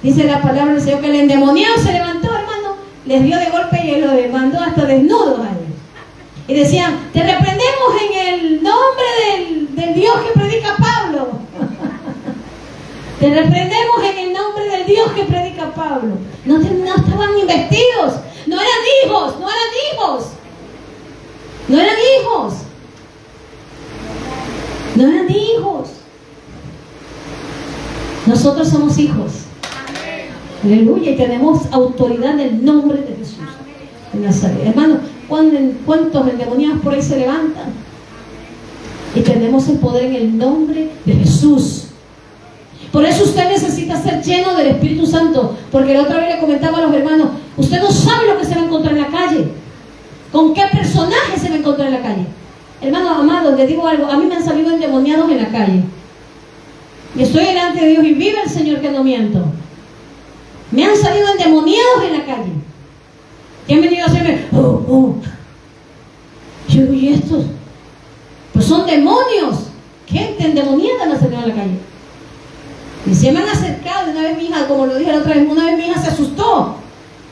Dice la palabra del Señor que el endemoniado se levantó, hermano, les dio de golpe y lo mandó hasta desnudos a ellos. Y decían, te reprendemos en el nombre del Dios que predica Pablo. Te reprendemos en el nombre del Dios que predica Pablo. No estaban investidos, no eran hijos. Nosotros somos hijos. Aleluya, y tenemos autoridad en el nombre de Jesús de Nazaret. Hermano, ¿cuántos endemoniados por ahí se levantan? Y tenemos el poder en el nombre de Jesús. Por eso usted necesita ser lleno del Espíritu Santo, porque la otra vez le comentaba a los hermanos, usted no sabe lo que se va a encontrar en la calle, con qué personaje se va a encontrar en la calle. Hermanos amados, les digo algo, a mí me han salido endemoniados en la calle, y estoy delante de Dios y vive el Señor que no miento. Me han salido endemoniados en la calle, que han venido a hacerme, Yo digo, ¿y estos? Pues son demonios, gente endemoniada me ha salido en la calle. Y se me han acercado. Y una vez mi hija, como lo dije la otra vez, una vez mi hija se asustó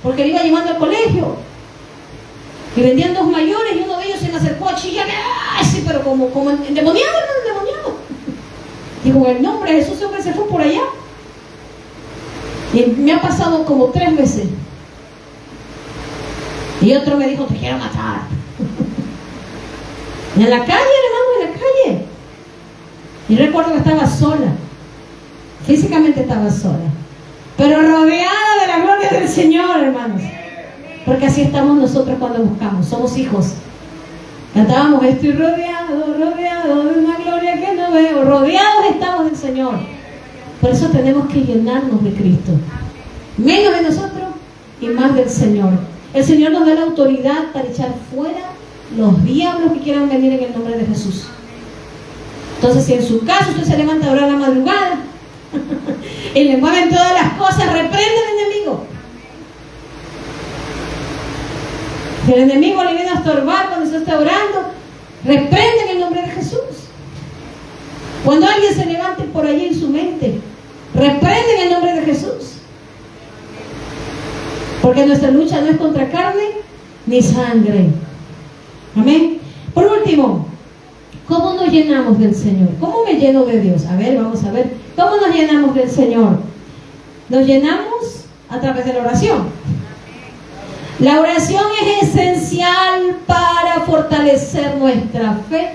porque le iba llevando al colegio y vendían dos mayores, y uno de ellos se me acercó a chillar. ¡Ay, sí! Pero como endemoniado, hermano, endemoniado. Digo, en el nombre de Jesús, ese hombre se fue por allá. Y me ha pasado como 3 veces. Y otro me dijo, te quiero matar. Y en la calle, hermano, en la calle. Y recuerdo que estaba sola. Físicamente estaba sola, pero rodeada de la gloria del Señor, hermanos. Porque así estamos nosotros cuando buscamos, somos hijos. Cantábamos, estoy rodeado de una gloria que no veo. Rodeados estamos del Señor. Por eso tenemos que llenarnos de Cristo. Menos de nosotros y más del Señor. El Señor nos da la autoridad para echar fuera los diablos que quieran venir en el nombre de Jesús. Entonces, si en su caso usted se levanta a orar a la madrugada y le mueven todas las cosas, reprende al enemigo. Si el enemigo le viene a estorbar cuando usted está orando, reprende en el nombre de Jesús. Cuando alguien se levante por allí en su mente, reprende en el nombre de Jesús. Porque nuestra lucha no es contra carne ni sangre. Amén. Por último, ¿cómo nos llenamos del Señor? ¿Cómo me lleno de Dios? A ver, vamos a ver. ¿Cómo nos llenamos del Señor? Nos llenamos a través de la oración. La oración es esencial para fortalecer nuestra fe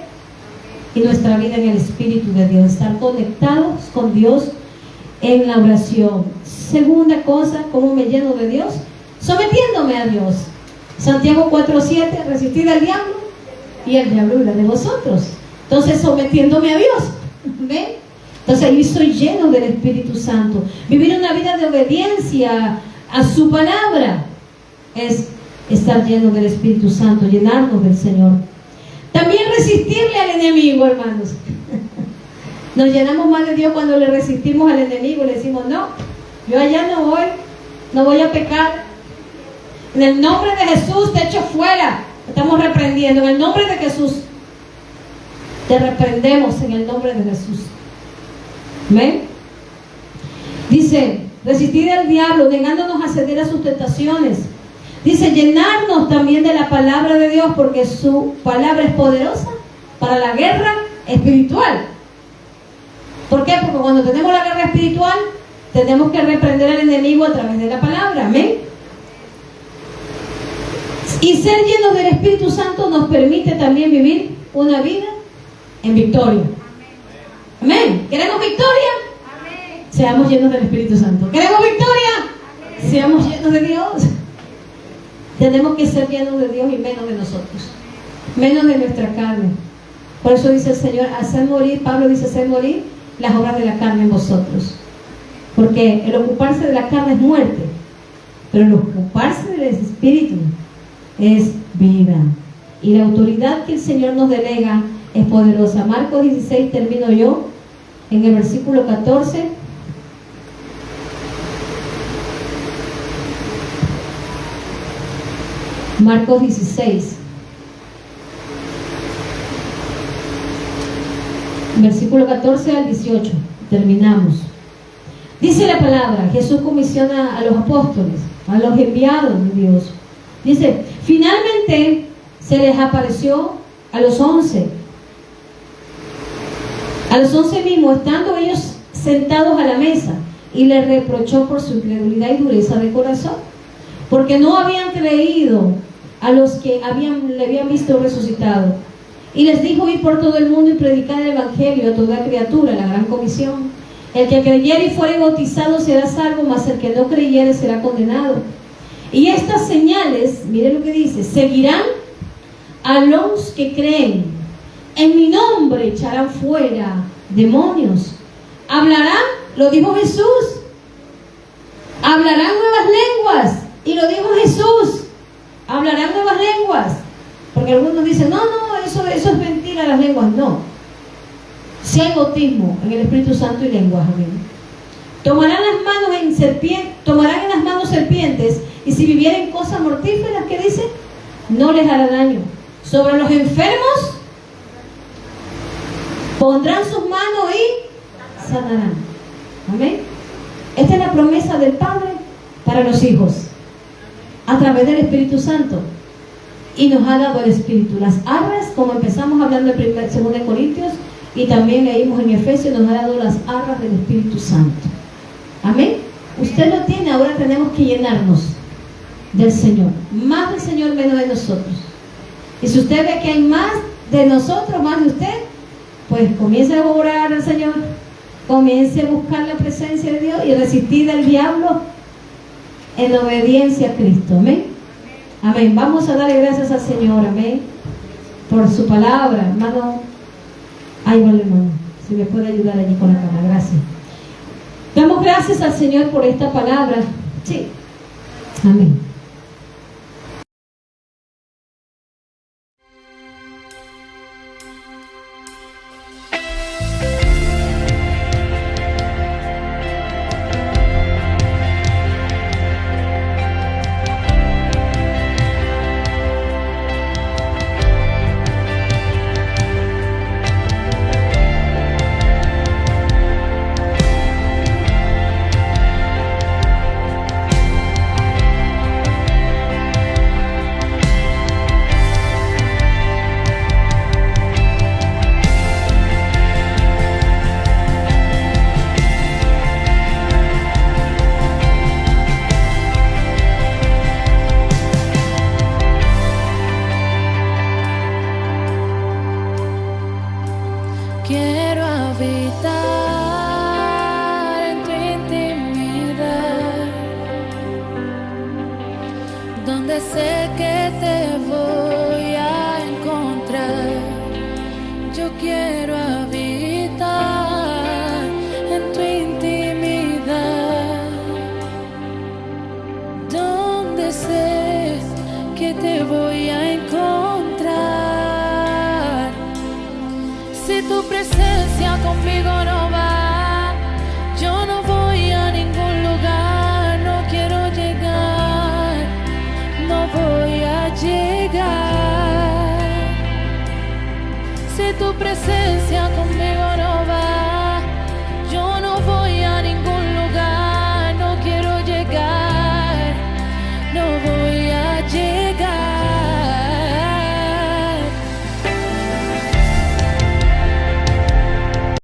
y nuestra vida en el Espíritu de Dios. Estar conectados con Dios en la oración. Segunda cosa, ¿cómo me lleno de Dios? Sometiéndome a Dios. Santiago 4:7, resistid al diablo y el diablo huirá de vosotros. Entonces, sometiéndome a Dios. ¿Ven? Entonces, ahí soy lleno del Espíritu Santo. Vivir una vida de obediencia a su palabra es estar lleno del Espíritu Santo, llenarnos del Señor. También resistirle al enemigo, hermanos. Nos llenamos más de Dios cuando le resistimos al enemigo. Le decimos, no, yo allá no voy a pecar. En el nombre de Jesús te echo fuera. Estamos reprendiendo. En el nombre de Jesús te reprendemos, en el nombre de Jesús. ¿Ven? Dice, resistir al diablo, negándonos a ceder a sus tentaciones. Dice, llenarnos también de la palabra de Dios, porque su palabra es poderosa para la guerra espiritual. ¿Por qué? Porque cuando tenemos la guerra espiritual, tenemos que reprender al enemigo a través de la palabra. Amén. Y ser llenos del Espíritu Santo nos permite también vivir una vida en victoria. Amén. ¿Queremos victoria? Amén. Seamos llenos del Espíritu Santo. ¿Queremos victoria? Amén. Seamos llenos de Dios. Tenemos que ser llenos de Dios y menos de nosotros, menos de nuestra carne. Por eso dice el Señor, hacer morir, Pablo dice, hacer morir las obras de la carne en vosotros. Porque el ocuparse de la carne es muerte, pero el ocuparse del Espíritu es vida. Y la autoridad que el Señor nos delega es poderosa. Marcos 16, termino yo, en el versículo 14. Marcos 16, versículo 14 al 18, terminamos. Dice la palabra, Jesús comisiona a los apóstoles, a los enviados de Dios. Dice, finalmente se les apareció a los 11. A los 11 mismos, estando ellos sentados a la mesa, y les reprochó por su incredulidad y dureza de corazón, porque no habían creído a los que le habían visto resucitado. Y les dijo, ir por todo el mundo y predicar el Evangelio a toda criatura, la gran comisión. El que creyere y fuere bautizado será salvo, mas el que no creyere será condenado. Y estas señales, miren lo que dice, seguirán a los que creen. En mi nombre echarán fuera demonios. Hablarán, lo dijo Jesús, hablarán nuevas lenguas. Y lo dijo Jesús, hablarán nuevas lenguas. Porque algunos dicen, no, eso es mentira, las lenguas. No. Si hay bautismo en el Espíritu Santo y lenguas, amén. Tomarán en las manos serpientes, y si vivieren cosas mortíferas, ¿qué dice? No les hará daño. Sobre los enfermos pondrán sus manos y sanarán. Amén. Esta es la promesa del Padre para los hijos, a través del Espíritu Santo. Y nos ha dado el Espíritu. Las arras, como empezamos hablando en 2 Corintios, y también leímos en Efesios, nos ha dado las arras del Espíritu Santo. Amén. Usted lo tiene, ahora tenemos que llenarnos del Señor. Más del Señor, menos de nosotros. Y si usted ve que hay más de nosotros, más de usted, pues comience a orar al Señor. Comience a buscar la presencia de Dios y resistir al diablo en obediencia a Cristo. Amén. Amén. Vamos a darle gracias al Señor. Amén. Por su palabra, hermano. Ahí va, hermano. Si me puede ayudar allí con la cámara. Gracias. Damos gracias al Señor por esta palabra. Sí. Amén. donde sé que te voy a encontrar. Yo quiero habitar en tu intimidad, donde sé que te voy a encontrar. Si tu presencia conmigo no va, yo no voy a ningún lugar, no quiero llegar, no voy a llegar. Si tu presencia conmigo